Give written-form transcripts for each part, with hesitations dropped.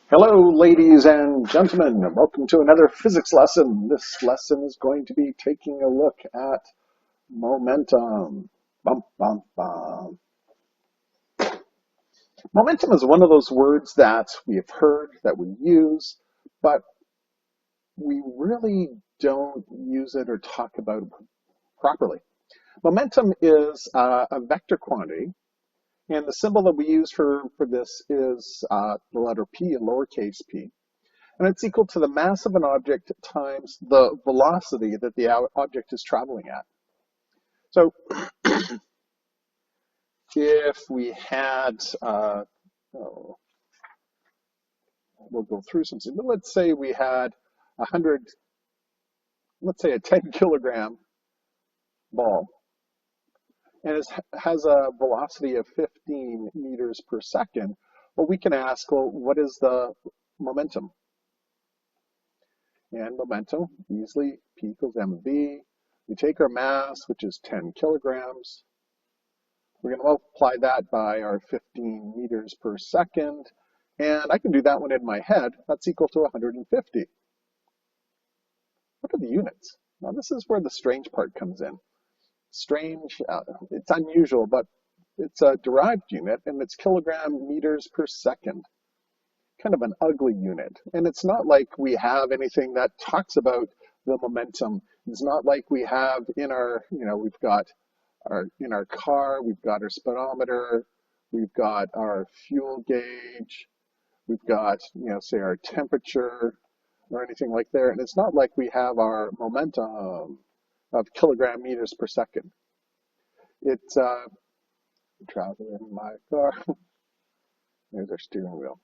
Hello, ladies and gentlemen. Welcome to another physics lesson. This lesson is going to be taking a look at momentum. Bum, bum, bum. Momentum is one of those words that we have heard, that we use, but we really don't use it or talk about it properly. Momentum is a vector quantity, and the symbol that we use for this is the letter P in lowercase p. And it's equal to the mass of an object times the velocity that the object is traveling at. So if we had, we'll go through something, but let's say we had 100, let's say a 10 kilogram ball, and it has a velocity of 15 meters per second. Well, we can ask, well, what is the momentum? And momentum, easily, P equals mv. We take our mass, which is 10 kilograms. We're going to multiply that by our 15 meters per second. And I can do that one in my head. That's equal to 150. What are the units? Now, this is where the strange part comes in. Strange, it's unusual, but it's a derived unit, and it's kilogram meters per second. Kind of an ugly unit. And it's not like we have anything that talks about the momentum. It's not like we have in our, we've got in our car, we've got our speedometer, we've got our fuel gauge, we've got, say our temperature or anything like there. And it's not like we have our momentum of kilogram meters per second. It's traveling in my car. There's our steering wheel.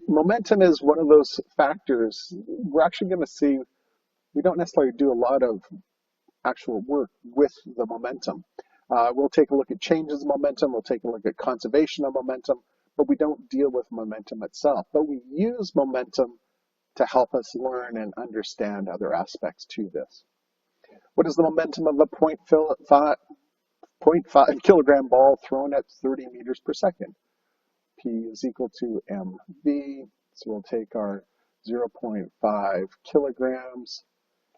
Momentum is one of those factors. We're actually going to see, we don't necessarily do a lot of actual work with the momentum. We'll take a look at changes in momentum, we'll take a look at conservation of momentum, but we don't deal with momentum itself. But we use momentum to help us learn and understand other aspects to this. What is the momentum of a 0.5 kilogram ball thrown at 30 meters per second? P is equal to mv, so we'll take our 0.5 kilograms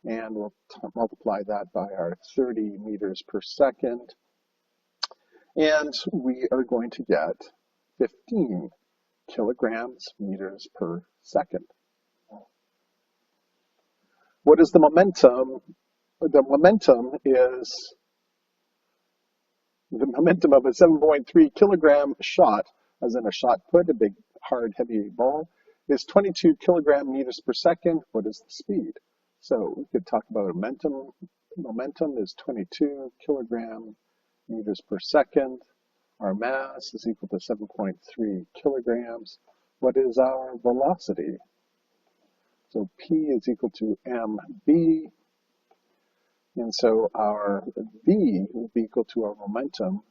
and we'll multiply that by our 30 meters per second, and we are going to get 15 kilograms meters per second. What is the momentum? The momentum is the momentum of a 7.3 kilogram shot, as in a shot put, a big, hard, heavy ball, is 22 kilogram meters per second. What is the speed? So we could talk about momentum. Momentum is 22 kilogram meters per second. Our mass is equal to 7.3 kilograms. What is our velocity? So P is equal to mv. And so our v will be equal to our momentum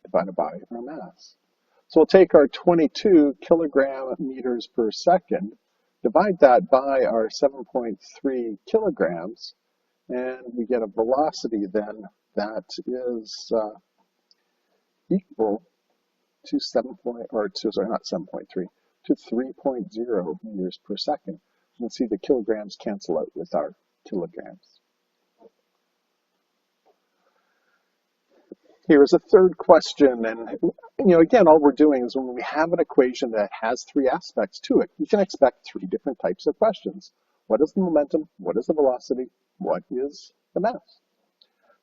divided by our mass. So we'll take our 22 kilogram meters per second, divide that by our 7.3 kilograms, and we get a velocity then that is equal to 3.0 meters per second. You can see the kilograms cancel out with our kilograms. Here is a third question, and again, all we're doing is when we have an equation that has three aspects to it, you can expect three different types of questions. What is the momentum? What is the velocity? What is the mass?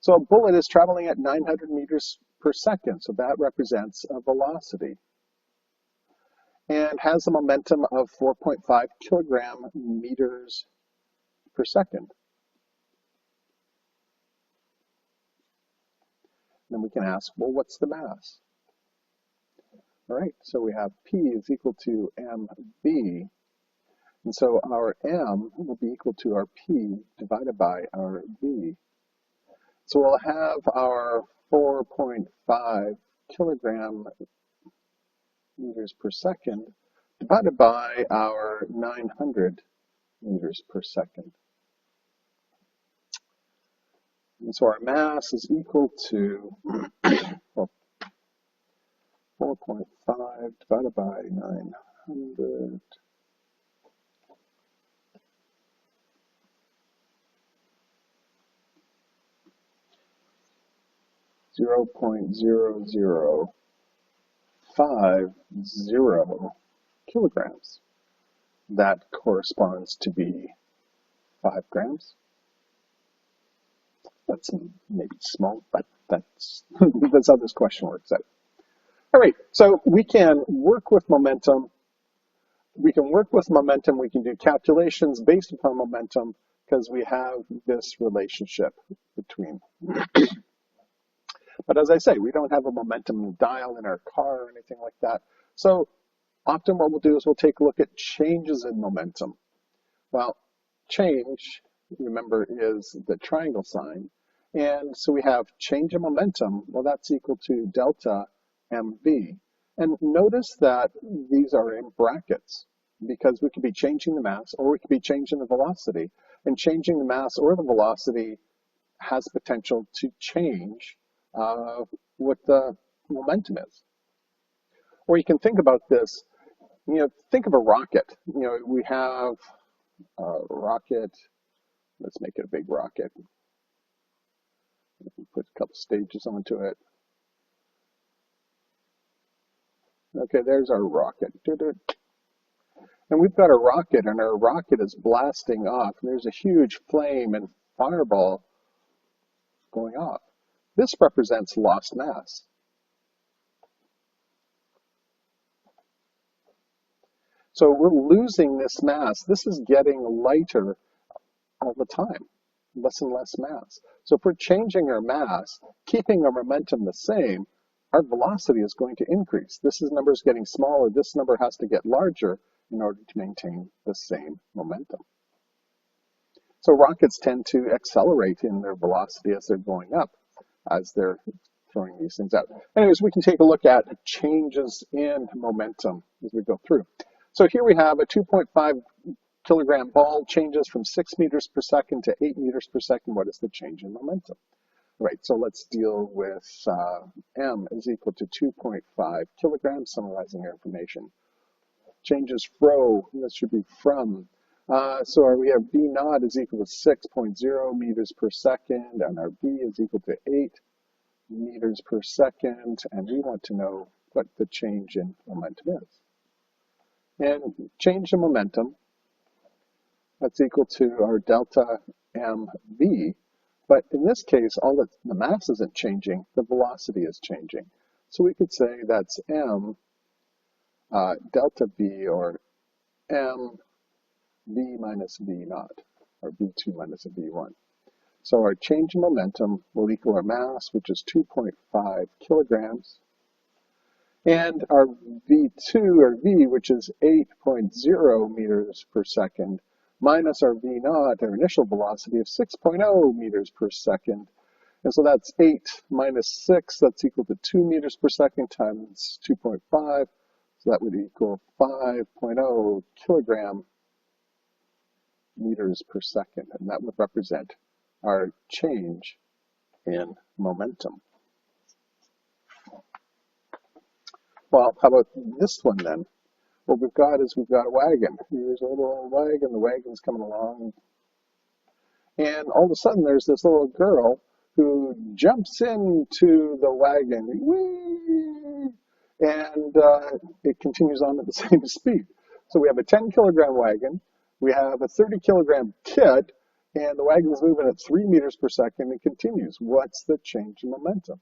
So a bullet is traveling at 900 meters per second, so that represents a velocity, and has a momentum of 4.5 kilogram meters per second. Then we can ask, well, what's the mass? All right, so we have P is equal to mv, and so our m will be equal to our P divided by our v. So we'll have our 4.5 kilogram meters per second divided by our 900 meters per second. And so our mass is equal to 4.5 0.5 divided by 900. 0.0050 kilograms. That corresponds to be 5 grams. That's maybe small, but that's, that's how this question works out. All right, so we can work with momentum. We can do calculations based upon momentum because we have this relationship between. But as I say, we don't have a momentum dial in our car or anything like that. So often what we'll do is we'll take a look at changes in momentum. Well, change, remember, is the triangle sign. And so we have change in momentum. Well, that's equal to delta mv. And notice that these are in brackets because we could be changing the mass or we could be changing the velocity. And changing the mass or the velocity has potential to change what the momentum is. Or you can think about this, think of a rocket. We have a rocket. Let's make it a big rocket. Put a couple stages onto it. Okay, there's our rocket. And we've got a rocket, and our rocket is blasting off. And there's a huge flame and fireball going off. This represents lost mass. So we're losing this mass. This is getting lighter all the time, less and less mass. So if we're changing our mass, keeping our momentum the same, our velocity is going to increase. This number is getting smaller. This number has to get larger in order to maintain the same momentum. So rockets tend to accelerate in their velocity as they're going up, as they're throwing these things out. Anyways, we can take a look at changes in momentum as we go through. So here we have a 2.5 kilogram ball changes from 6 meters per second to 8 meters per second. What is the change in momentum? Right, so let's deal with m is equal to 2.5 kilograms, summarizing our information. Changes fro, this should be from. So we have v naught is equal to 6.0 meters per second, and our v is equal to 8 meters per second, and we want to know what the change in momentum is. And change in momentum, that's equal to our delta mv. But in this case, the mass isn't changing, the velocity is changing. So we could say that's m delta v, or m v minus v naught, or v2 minus v1. So our change in momentum will equal our mass, which is 2.5 kilograms, and our v2, or v, which is 8.0 meters per second, minus our v naught, our initial velocity of 6.0 meters per second. And so that's 8 minus 6, that's equal to 2 meters per second times 2.5. So that would equal 5.0 kilogram meters per second. And that would represent our change in momentum. Well, how about this one then? What we've got is we've got a wagon. Here's a little wagon. The wagon's coming along. And all of a sudden there's this little girl who jumps into the wagon. Whee! And it continues on at the same speed. So we have a 10 kilogram wagon. We have a 30 kilogram kit. And the wagon's moving at 3 meters per second and continues. What's the change in momentum?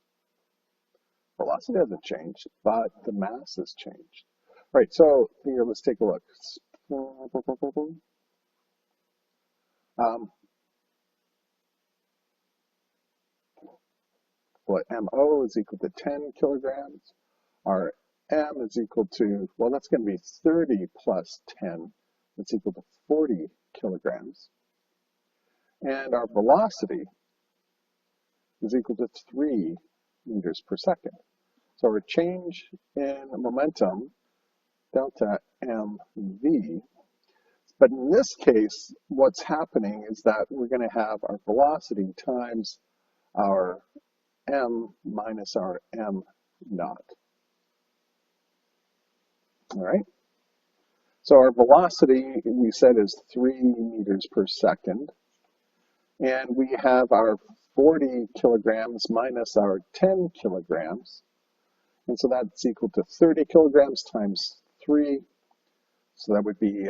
Velocity hasn't changed, but the mass has changed. All right, so here, let's take a look. What MO is equal to 10 kilograms. Our M is equal to, well, that's going to be 30 plus 10. That's equal to 40 kilograms. And our velocity is equal to 3 meters per second. So our change in momentum, delta mv. But in this case, what's happening is that we're going to have our velocity times our m minus our m naught. All right. So our velocity, we said, is 3 meters per second. And we have our 40 kilograms minus our 10 kilograms. And so that's equal to 30 kilograms times 3. So that would be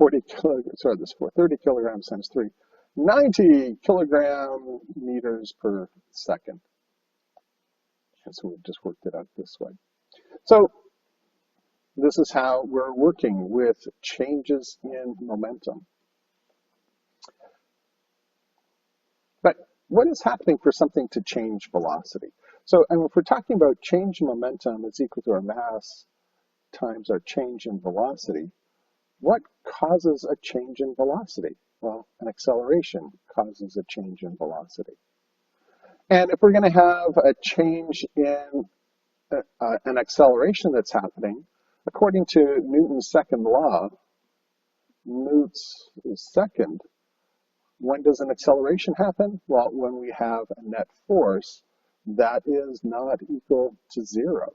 30 kilograms times 3. 90 kilogram meters per second. And so we've just worked it out this way. So this is how we're working with changes in momentum. But what is happening for something to change velocity? So, and if we're talking about change in momentum is equal to our mass times our change in velocity, what causes a change in velocity? Well, an acceleration causes a change in velocity. And if we're going to have a change in an acceleration that's happening, according to Newton's second law, Newton's second, when does an acceleration happen? Well, when we have a net force that is not equal to 0.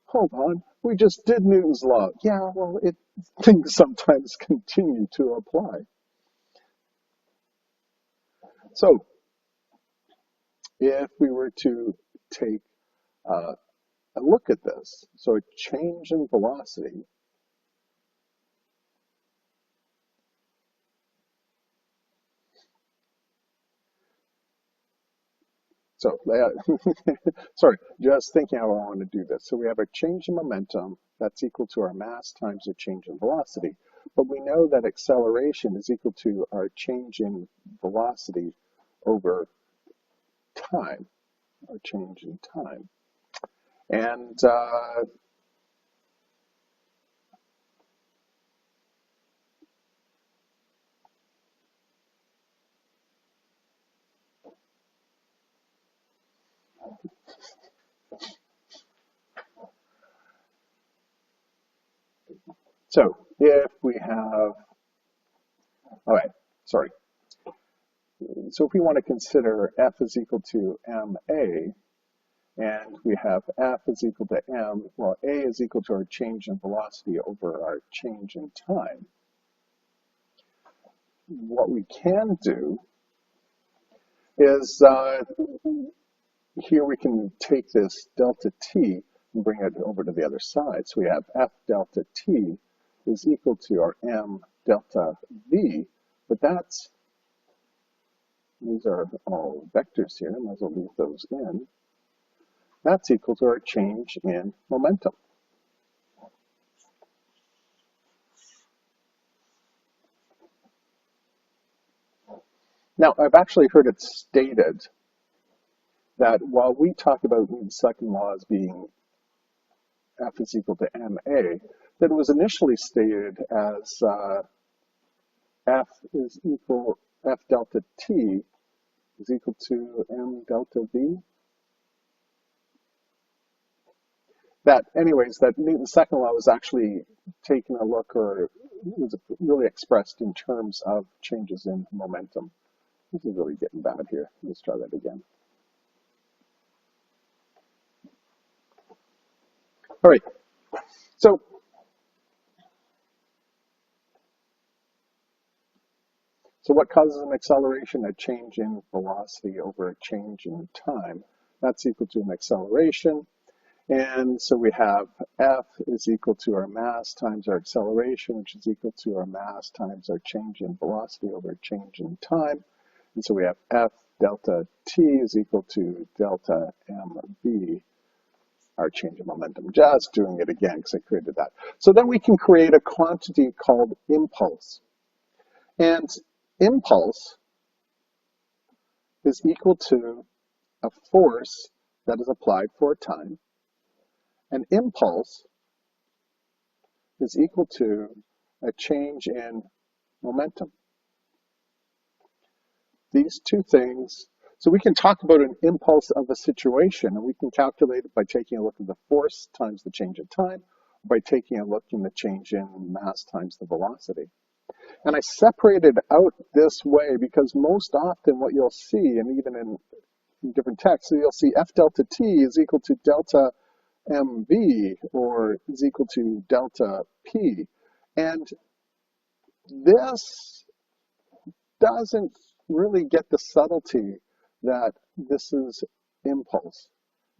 Hold on, we just did Newton's law. Yeah, well, things sometimes continue to apply. So, if we were to take a look at this, so a change in velocity, so, sorry, just thinking how I want to do this. So we have a change in momentum that's equal to our mass times a change in velocity. But we know that acceleration is equal to our change in velocity over time, our change in time. And so if we have, all right, sorry. So if we want to consider F is equal to MA, and we have F is equal to M, well, A is equal to our change in velocity over our change in time. What we can do is here we can take this delta T and bring it over to the other side. So we have F delta T is equal to our M delta V, but these are all vectors here, I might as well leave those in. That's equal to our change in momentum. Now, I've actually heard it stated that while we talk about Newton's second law as being F is equal to ma, that it was initially stated as F delta T is equal to M delta V. That, anyways, that Newton's second law was actually taking a look, or was really expressed in terms of changes in momentum. This is really getting bad here. Let's try that again. All right, so what causes an acceleration? A change in velocity over a change in time. That's equal to an acceleration. And so we have F is equal to our mass times our acceleration, which is equal to our mass times our change in velocity over change in time. And so we have F delta T is equal to delta mv, our change in momentum. Just doing it again because I created that. So then we can create a quantity called impulse. And impulse is equal to a force that is applied for a time. An impulse is equal to a change in momentum. These two things, so we can talk about an impulse of a situation, and we can calculate it by taking a look at the force times the change in time, or by taking a look in the change in mass times the velocity. And I separated out this way because most often what you'll see, and even in different texts, so you'll see F delta T is equal to delta MV or is equal to delta P. And this doesn't really get the subtlety that this is impulse,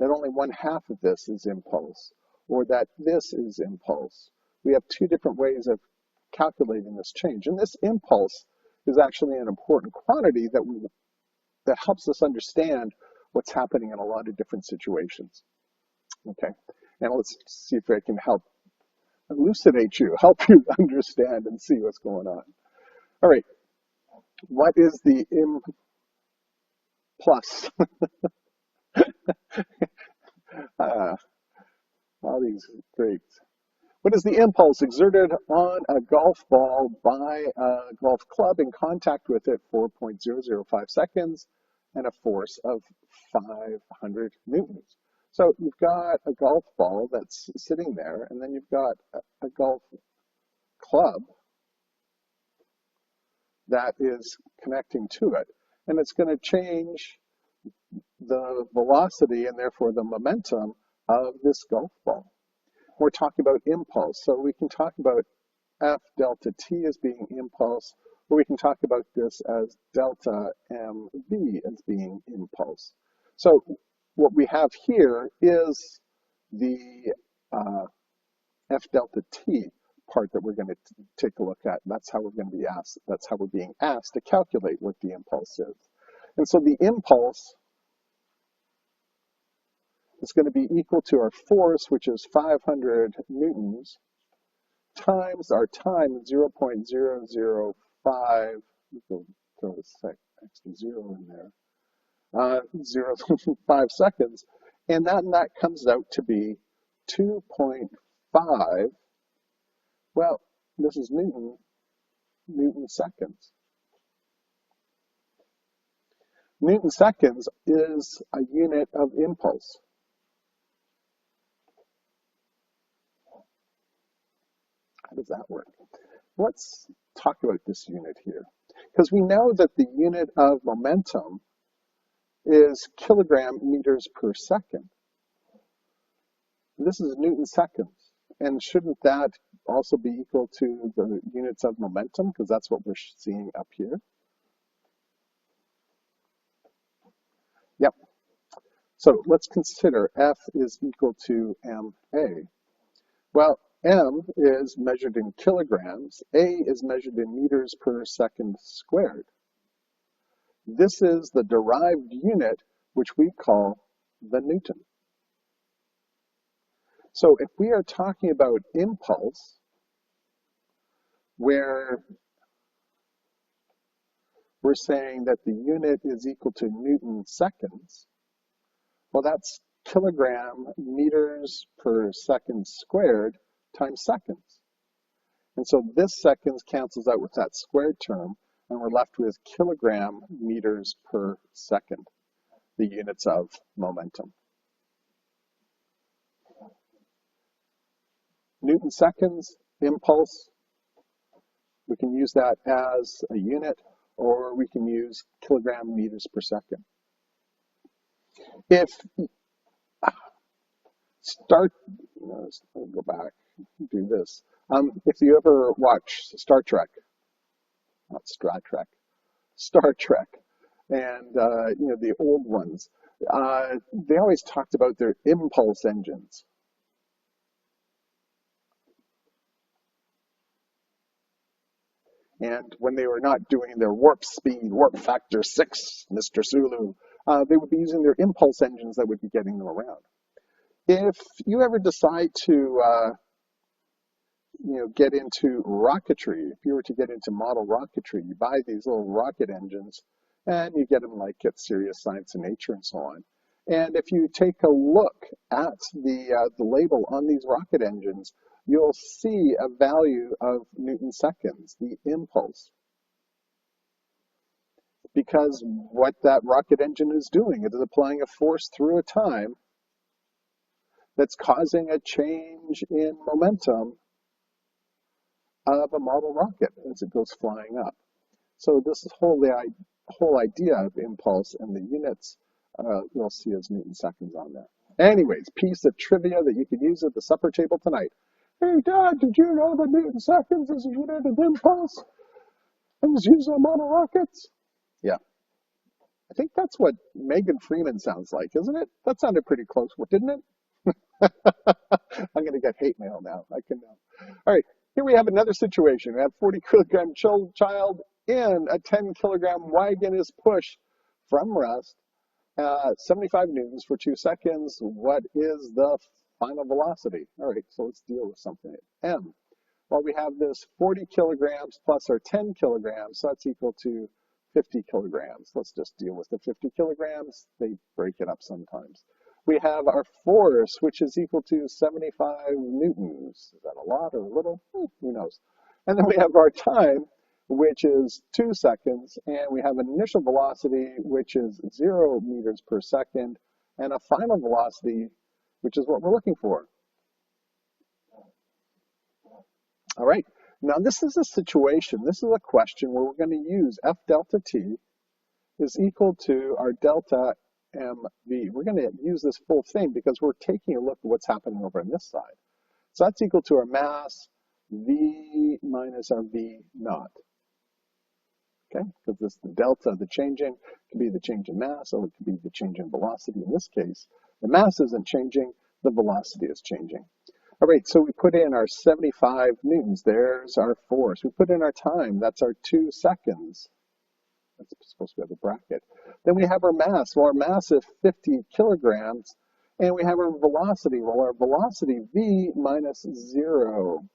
that only one half of this is impulse, or that this is impulse. We have two different ways of calculating this change. And this impulse is actually an important quantity that helps us understand what's happening in a lot of different situations. Okay, and let's see if I can help elucidate you, help you understand and see what's going on. All right, what is the plus? All these grades. What is the impulse exerted on a golf ball by a golf club in contact with it for 0.005 seconds and a force of 500 newtons? So you've got a golf ball that's sitting there, and then you've got a golf club that is connecting to it. And it's going to change the velocity and therefore the momentum of this golf ball. We're talking about impulse, so we can talk about F delta T as being impulse, or we can talk about this as delta MV as being impulse. So what we have here is the F delta T part that we're going to take a look at. That's how we're going to be asked. That's how we're being asked to calculate what the impulse is. And so the impulse is going to be equal to our force, which is 500 newtons, times our time, 0.005. Throw this extra zero in there. 0.5 seconds, and that comes out to be 2.5. Well, this is Newton seconds. Newton seconds is a unit of impulse. How does that work? Let's talk about this unit here, because we know that the unit of momentum is kilogram meters per second. This is Newton seconds, and shouldn't that also be equal to the units of momentum, because that's what we're seeing up here? Yep. So let's consider F is equal to ma. Well, m is measured in kilograms, a is measured in meters per second squared. This is the derived unit, which we call the Newton. So if we are talking about impulse, where we're saying that the unit is equal to Newton seconds, well, that's kilogram meters per second squared times seconds. And so this seconds cancels out with that squared term, and we're left with kilogram meters per second, the units of momentum. Newton seconds, impulse, we can use that as a unit, or we can use kilogram meters per second. If let's go back, do this. If you ever watch Star Trek, not Star Trek, Star Trek, and the old ones, they always talked about their impulse engines. And when they were not doing their warp speed, warp factor 6, Mr. Sulu, they would be using their impulse engines that would be getting them around. If you ever decide to get into rocketry, if you were to get into model rocketry, you buy these little rocket engines, and you get them like at Serious Science and Nature and so on. And if you take a look at the label on these rocket engines, you'll see a value of Newton seconds, the impulse. Because what that rocket engine is doing, it is applying a force through a time that's causing a change in momentum of a model rocket as it goes flying up. So this is the whole idea of impulse, and the units you'll see as Newton seconds on there. Anyways, piece of trivia that you could use at the supper table tonight. Hey, Dad, did you know that Newton seconds is a unit of impulse and is used on model rockets? Yeah, I think that's what Megan Freeman sounds like, isn't it? That sounded pretty close, didn't it? I'm going to get hate mail now. I can know. All right, here we have another situation. We have 40-kilogram child in a 10-kilogram wagon is pushed from rest, 75 newtons for 2 seconds. What is the final velocity? All right, so let's deal with something. M. Well, we have this 40 kilograms plus our 10 kilograms, so that's equal to 50 kilograms. Let's just deal with the 50 kilograms. They break it up sometimes. We have our force, which is equal to 75 newtons. Is that a lot or a little? Who knows? And then we have our time, which is 2 seconds, and we have an initial velocity, which is 0 meters per second, and a final velocity, which is what we're looking for. All right, now this is a situation, this is a question where we're going to use F delta T is equal to our delta mv. We're going to use this full thing because we're taking a look at what's happening over on this side. So that's equal to our mass v minus our v naught. Okay, because this the delta, the changing, could be the change in mass, or it could be the change in velocity. In this case, the mass isn't changing, the velocity is changing. All right, so we put in our 75 newtons. There's our force. We put in our time. That's our 2 seconds. That's supposed to be the bracket. Then we have our mass. Well, our mass is 50 kilograms. And we have our velocity. Well, our velocity, v minus 0.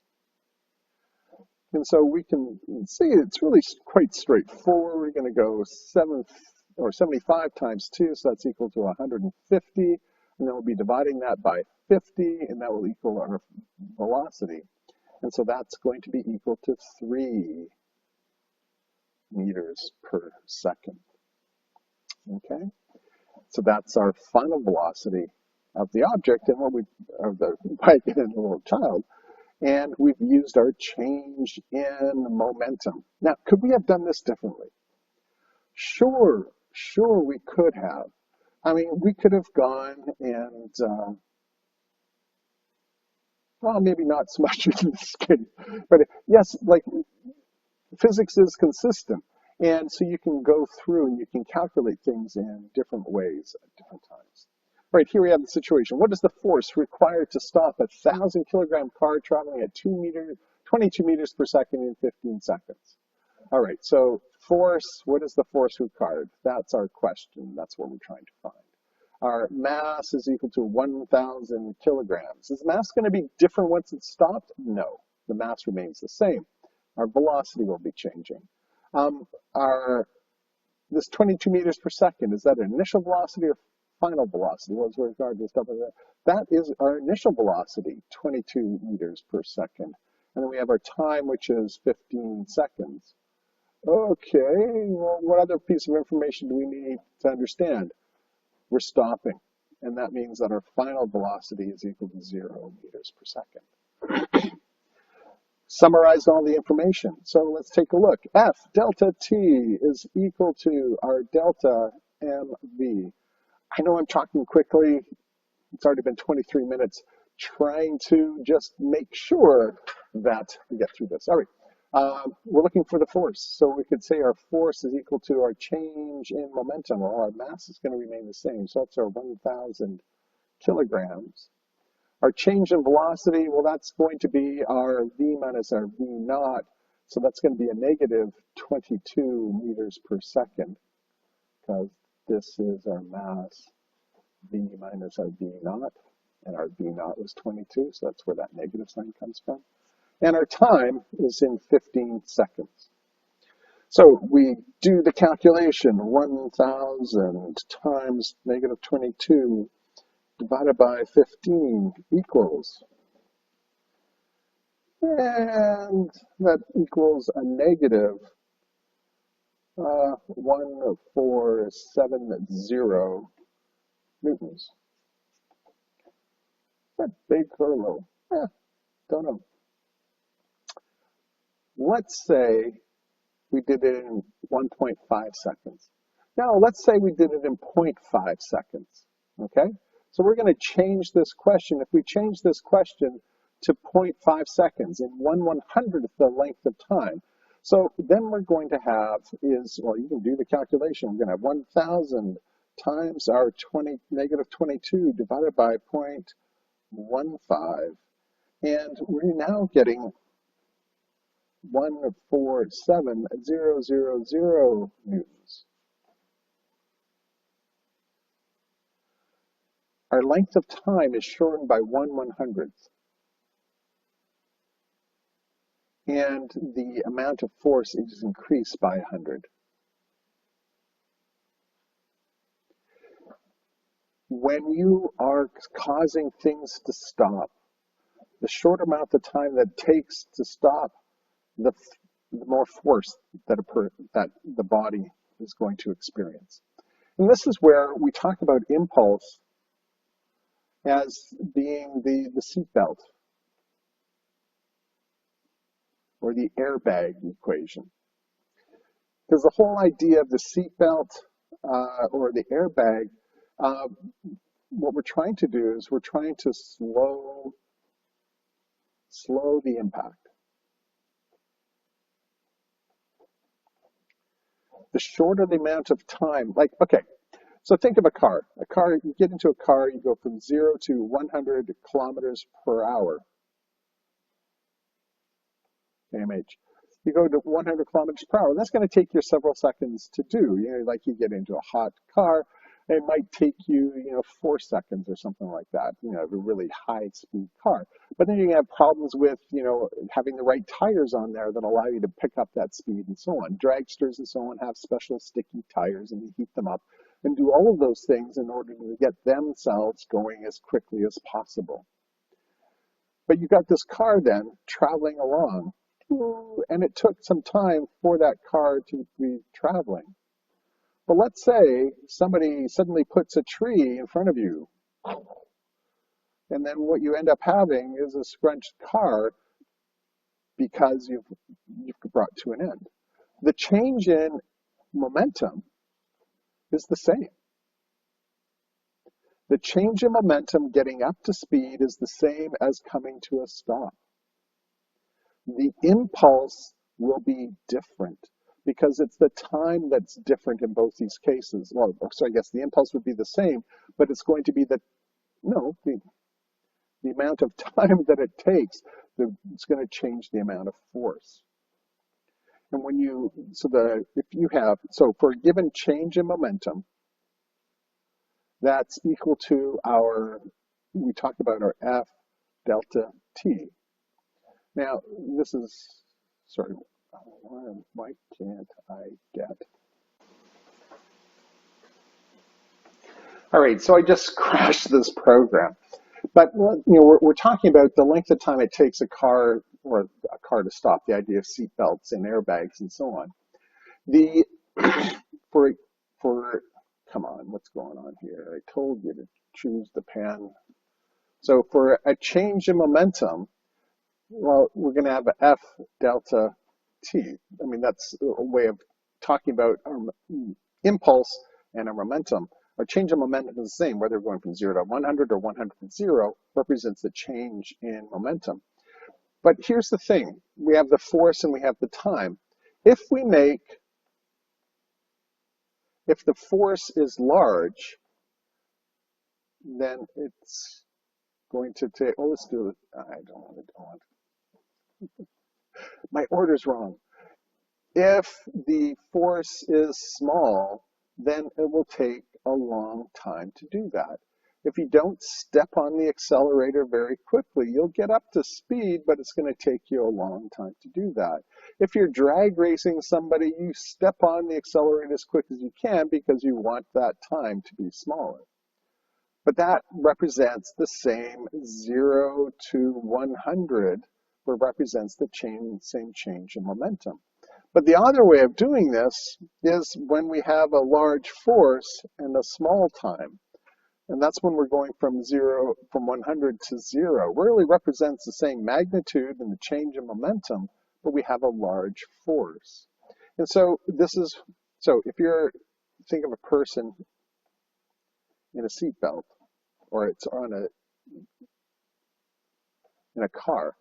And so we can see it's really quite straightforward. We're going to go 75 times 2, so that's equal to 150. And then we'll be dividing that by 50, and that will equal our velocity. And so that's going to be equal to 3 meters per second. Okay? So that's our final velocity of the object and of the wagon and the little child. And we've used our change in momentum. Now, could we have done this differently? Sure we could have. I mean, we could have gone and, well, maybe not so much in this case, but yes, like physics is consistent. And so you can go through and you can calculate things in different ways at different times. Right, here we have the situation. What is the force required to stop a 1,000-kilogram car traveling at 22 meters per second in 15 seconds? All right, so force, what is the force required? That's our question. That's what we're trying to find. Our mass is equal to 1,000 kilograms. Is mass going to be different once it's stopped? No, the mass remains the same. Our velocity will be changing. This 22 meters per second, is that an initial velocity or final velocity? Well, with regard to stuff like that, that is our initial velocity, 22 meters per second. And then we have our time, which is 15 seconds. Okay, well, what other piece of information do we need to understand? We're stopping, and that means that our final velocity is equal to 0 meters per second. Summarize all the information. So let's take a look. F delta T is equal to our delta mv. I know I'm talking quickly. It's already been 23 minutes trying to just make sure that we get through this. All right. We're looking for the force. So we could say our force is equal to our change in momentum. Well, our mass is going to remain the same. So that's our 1,000 kilograms. Our change in velocity, well, that's going to be our v minus our v naught. So that's going to be a negative 22 meters per second, because this is our mass, v minus our v naught, and our v naught was 22, so that's where that negative sign comes from. And our time is in 15 seconds. So we do the calculation, 1,000 times negative 22 divided by 15 equals, and that equals a negative 1470 newtons. Is that big or low? Don't know. Let's say we did it in 1.5 seconds. Now, let's say we did it in 0.5 seconds, okay? So we're going to change this question. If we change this question to 0.5 seconds in 1/100th the length of time, so then we're going to have is, well, you can do the calculation. We're going to have 1,000 times our -22 divided by 0.15, and we're now getting 147,000 newtons. Our length of time is shortened by 1/100th. And the amount of force is increased by 100. When you are causing things to stop, the shorter amount of time that it takes to stop, the more force that the body is going to experience. And this is where we talk about impulse as being the seatbelt or the airbag equation. Because the whole idea of the seatbelt or the airbag, what we're trying to do is we're trying to slow the impact. The shorter the amount of time, like, okay, so think of a car. You get into a car, you go from 0 to 100 kilometers per hour. AMH. You go to 100 kilometers per hour. That's going to take you several seconds to do. You know, like you get into a hot car, it might take you, 4 seconds or something like that. A really high-speed car. But then you have problems with, having the right tires on there that allow you to pick up that speed and so on. Dragsters and so on have special sticky tires, and you heat them up and do all of those things in order to get themselves going as quickly as possible. But you got this car then traveling along, and it took some time for that car to be traveling. But let's say somebody suddenly puts a tree in front of you, and then what you end up having is a scrunched car because you've brought to an end. The change in momentum is the same. The change in momentum getting up to speed is the same as coming to a stop. The impulse will be different because it's the time that's different in both these cases. Well, so I guess the impulse would be the same, but it's going to be the amount of time that it takes. It's going to change the amount of force. And for a given change in momentum, that's equal to we talked about our F delta T. Now, why can't I get? All right, so I just crashed this program. But, we're talking about the length of time it takes a car to stop, the idea of seat belts and airbags and so on. Come on, what's going on here? I told you to choose the pen. So for a change in momentum, well, we're going to have an F delta T. I mean, that's a way of talking about our impulse and our momentum. Our change in momentum is the same, whether we're going from 0 to 100 or 100 to 0 represents the change in momentum. But here's the thing. We have the force and we have the time. If the force is large, then it's going to take, let's do it. I don't want. My order's wrong. If the force is small, then it will take a long time to do that. If you don't step on the accelerator very quickly, you'll get up to speed, but it's going to take you a long time to do that. If you're drag racing somebody, you step on the accelerator as quick as you can because you want that time to be smaller. But that represents the same 0 to 100, where represents the same change in momentum. But the other way of doing this is when we have a large force and a small time. And that's when we're going from 100 to 0. Really represents the same magnitude and the change in momentum, but we have a large force. And so if you're, think of a person in a seatbelt, or it's in a car,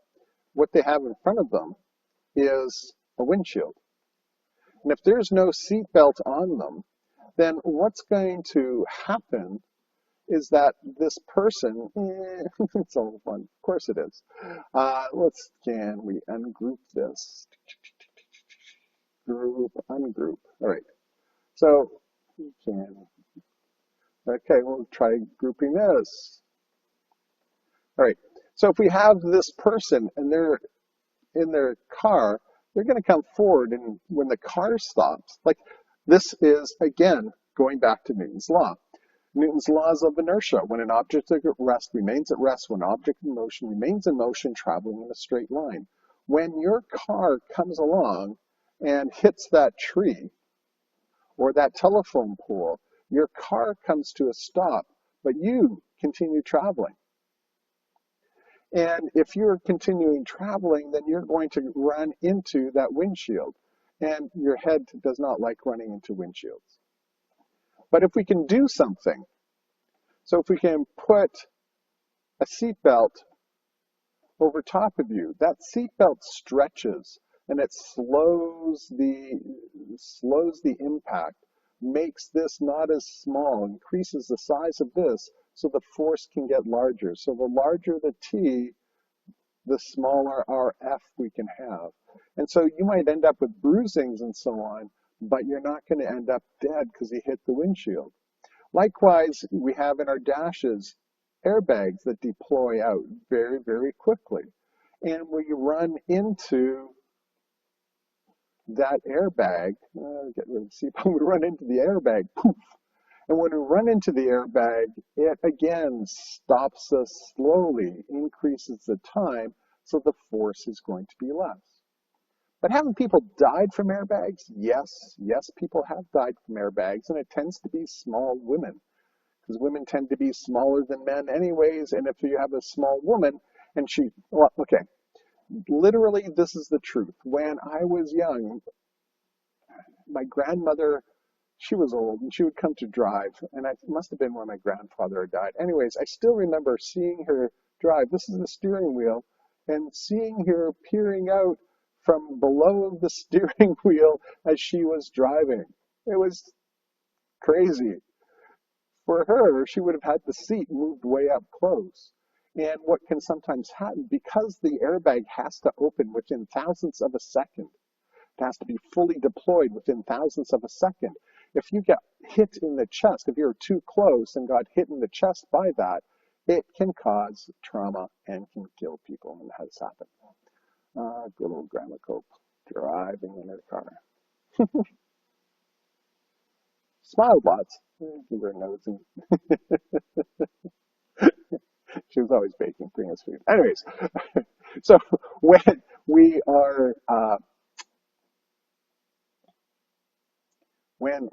what they have in front of them is a windshield. And if there's no seatbelt on them, then what's going to happen is that this person, it's all fun, of course it is. Can we ungroup this? Group, ungroup. All right. So okay, we'll try grouping this. All right. So if we have this person and they're in their car, they're going to come forward, and when the car stops, like this is again going back to Newton's law. Newton's laws of inertia. When an object at rest remains at rest, when an object in motion remains in motion, traveling in a straight line. When your car comes along and hits that tree or that telephone pole, your car comes to a stop, but you continue traveling. And if you're continuing traveling, then you're going to run into that windshield. And your head does not like running into windshields. But if we can do something, so if we can put a seatbelt over top of you, that seatbelt stretches and it slows the impact, makes this not as small, increases the size of this so the force can get larger. So the larger the T, the smaller our F we can have. And so you might end up with bruisings and so on, but you're not going to end up dead because you hit the windshield. Likewise, we have in our dashes airbags that deploy out very, very quickly. And when you run into that airbag, get rid of the seatbelt, we run into the airbag, poof. And when we run into the airbag, it again stops us slowly, increases the time, so the force is going to be less. But haven't people died from airbags? Yes, people have died from airbags, and it tends to be small women, because women tend to be smaller than men anyways, and if you have a small woman, and literally this is the truth. When I was young, my grandmother, she was old, and she would come to drive, and it must have been when my grandfather had died. Anyways, I still remember seeing her drive. This is the steering wheel, and seeing her peering out from below the steering wheel as she was driving. It was crazy. For her, she would have had the seat moved way up close. And what can sometimes happen, because the airbag has to open within thousandths of a second, it has to be fully deployed within thousandths of a second. If you get hit in the chest, if you're too close and got hit in the chest by that, it can cause trauma and can kill people, and that has happened. Good old Grandma Cope driving in her car. Smiled lots. Give her a nosy. She was always baking, bringing us food. Anyways, so when we are, when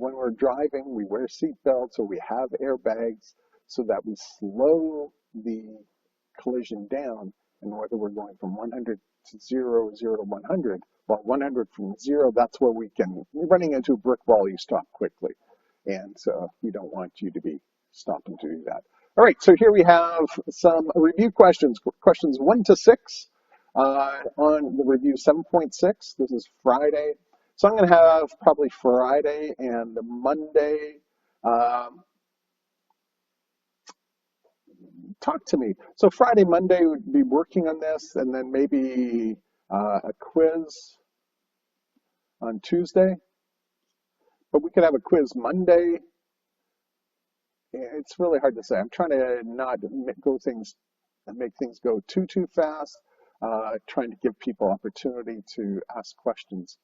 we're driving, we wear seatbelts or we have airbags so that we slow the collision down. And whether we're going from 100 to 0, 0 to 100, well, 100 from 0, that's where you're running into a brick wall, you stop quickly. And so we don't want you to be stopping to do that. All right, so here we have some review questions 1 to 6 on the review 7.6. This is Friday. So I'm going to have probably Friday and Monday. Talk to me. So Friday, Monday would be working on this, and then maybe a quiz on Tuesday. But we could have a quiz Monday. It's really hard to say. I'm trying to not make things go too fast. Trying to give people opportunity to ask questions.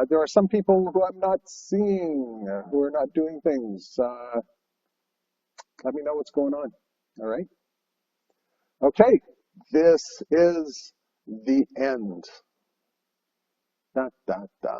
There are some people who I'm not seeing, who are not doing things. Let me know what's going on. All right. Okay, this is the end. Da, da, da.